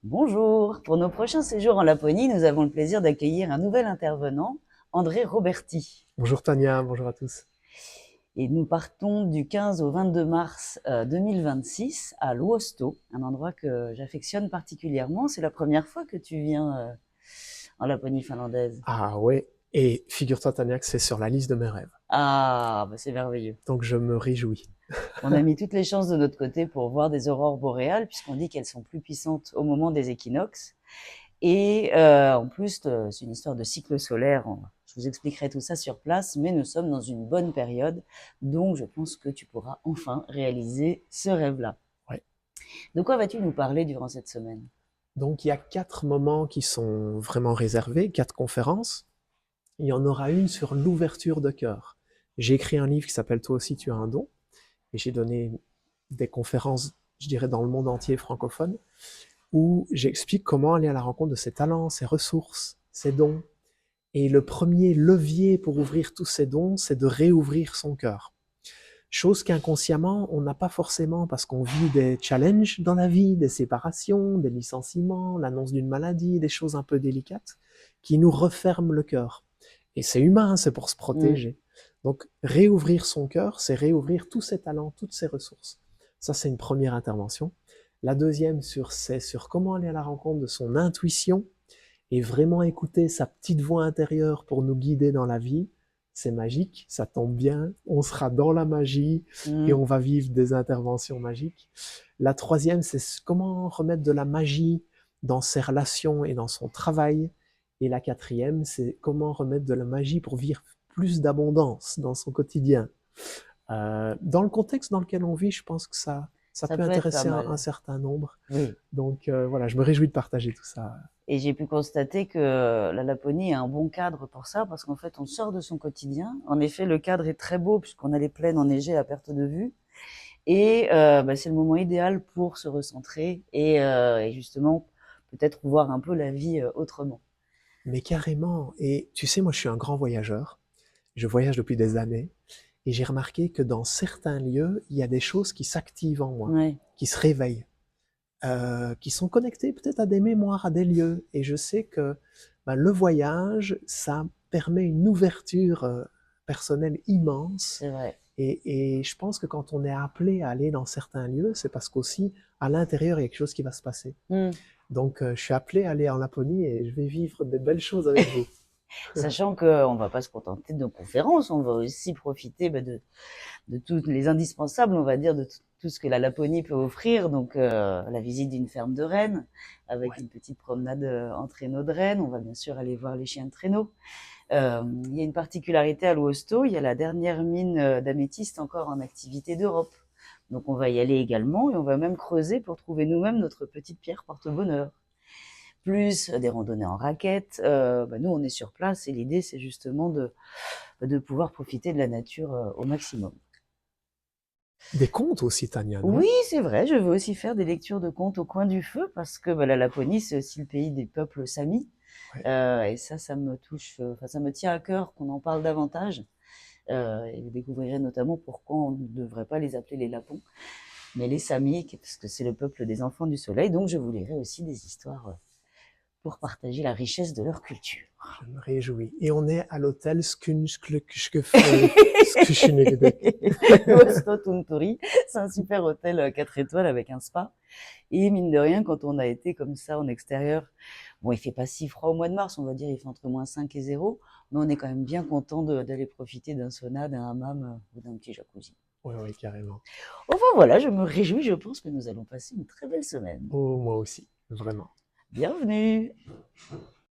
Bonjour, pour nos prochains séjours en Laponie, nous avons le plaisir d'accueillir un nouvel intervenant, André Roberti. Bonjour Tania, bonjour à tous. Et nous partons du 15 au 22 mars 2026 à Luosto, un endroit que j'affectionne particulièrement. C'est la première fois que tu viens en Laponie finlandaise. Ah ouais, et figure-toi Tania que c'est sur la liste de mes rêves, Ah, bah c'est merveilleux. donc je me réjouis. On a mis toutes les chances de notre côté pour voir des aurores boréales, puisqu'on dit qu'elles sont plus puissantes au moment des équinoxes. Et en plus, c'est une histoire de cycle solaire. Je vous expliquerai tout ça sur place, mais nous sommes dans une bonne période, donc je pense que tu pourras enfin réaliser ce rêve-là. Ouais. De quoi vas-tu nous parler durant cette semaine? Donc il y a 4 moments qui sont vraiment réservés, 4 conférences. Il y en aura une sur l'ouverture de cœur. J'ai écrit un livre qui s'appelle Toi aussi tu as un don, et j'ai donné des conférences, je dirais, dans le monde entier francophone, où j'explique comment aller à la rencontre de ses talents, ses ressources, ses dons. Et le premier levier pour ouvrir tous ces dons, c'est de réouvrir son cœur. Chose qu'inconsciemment, on n'a pas forcément parce qu'on vit des challenges dans la vie, des séparations, des licenciements, l'annonce d'une maladie, des choses un peu délicates qui nous referment le cœur. Et c'est humain, c'est pour se Mmh. protéger. Donc, réouvrir son cœur, c'est réouvrir tous ses talents, toutes ses ressources. Ça, c'est une première intervention. La deuxième, c'est sur comment aller à la rencontre de son intuition et vraiment écouter sa petite voix intérieure pour nous guider dans la vie. C'est magique, ça tombe bien, on sera dans la magie et Mmh. on va vivre des interventions magiques. La troisième, c'est comment remettre de la magie dans ses relations et dans son travail. Et la quatrième, c'est comment remettre de la magie pour vivre plus d'abondance dans son quotidien. Dans le contexte dans lequel on vit, je pense que ça Ça peut peut être pas intéresser un mal. certain nombre. Oui. Donc voilà, je me réjouis de partager tout ça. Et j'ai pu constater que la Laponie est un bon cadre pour ça, parce qu'en fait, on sort de son quotidien. En effet, le cadre est très beau, puisqu'on a les plaines enneigées à perte de vue. Et bah, c'est le moment idéal pour se recentrer et justement peut-être voir un peu la vie autrement. Mais carrément. Et tu sais, moi, je suis un grand voyageur. Je voyage depuis des années. Et j'ai remarqué que dans certains lieux, il y a des choses qui s'activent en moi, Ouais. qui se réveillent, qui sont connectées peut-être à des mémoires, à des lieux. Et je sais que ben, le voyage, ça permet une ouverture personnelle immense. C'est vrai. Et je pense que quand on est appelé à aller dans certains lieux, c'est parce qu'aussi, à l'intérieur, il y a quelque chose qui va se passer. Mm. Donc, je suis appelé à aller en Laponie et je vais vivre des belles choses avec vous. Sachant qu'on va pas se contenter de nos conférences, on va aussi profiter bah, de tous les indispensables, on va dire, de tout ce que la Laponie peut offrir. Donc, la visite d'une ferme de rennes, avec Ouais. une petite promenade en traîneau de rennes. On va bien sûr aller voir les chiens de traîneau. Il y a une particularité à l'Ouosto, il y a la dernière mine d'améthyste encore en activité d'Europe. Donc on va y aller également et on va même creuser pour trouver nous-mêmes notre petite pierre porte-bonheur. Plus des randonnées en raquettes. Bah nous, on est sur place et l'idée, c'est justement de pouvoir profiter de la nature au maximum. Des contes aussi, Tania, non? Oui, c'est vrai, je veux aussi faire des lectures de contes au coin du feu parce que bah, la Laponie, c'est aussi le pays des peuples samis. Ouais. Et ça me touche, enfin, ça me tient à cœur qu'on en parle davantage. Et vous découvrirez notamment pourquoi on ne devrait pas les appeler les Lapons, mais les Samis, parce que c'est le peuple des enfants du soleil. Donc je vous lirai aussi des histoires pour partager la richesse de leur culture. Je me réjouis. Et on est à l'hôtel Skushunegdek. L'Osto Tunturi, c'est un super hôtel 4 étoiles avec un spa. Et mine de rien, quand on a été comme ça en extérieur, bon, il fait pas si froid au mois de mars, on va dire, il fait entre -5 et 0, mais on est quand même bien content d'aller profiter d'un sauna, d'un hammam ou d'un petit jacuzzi. Oui, oui, carrément. Enfin voilà, je me réjouis, je pense que nous allons passer une très belle semaine. Oh, moi aussi, vraiment. Bienvenue!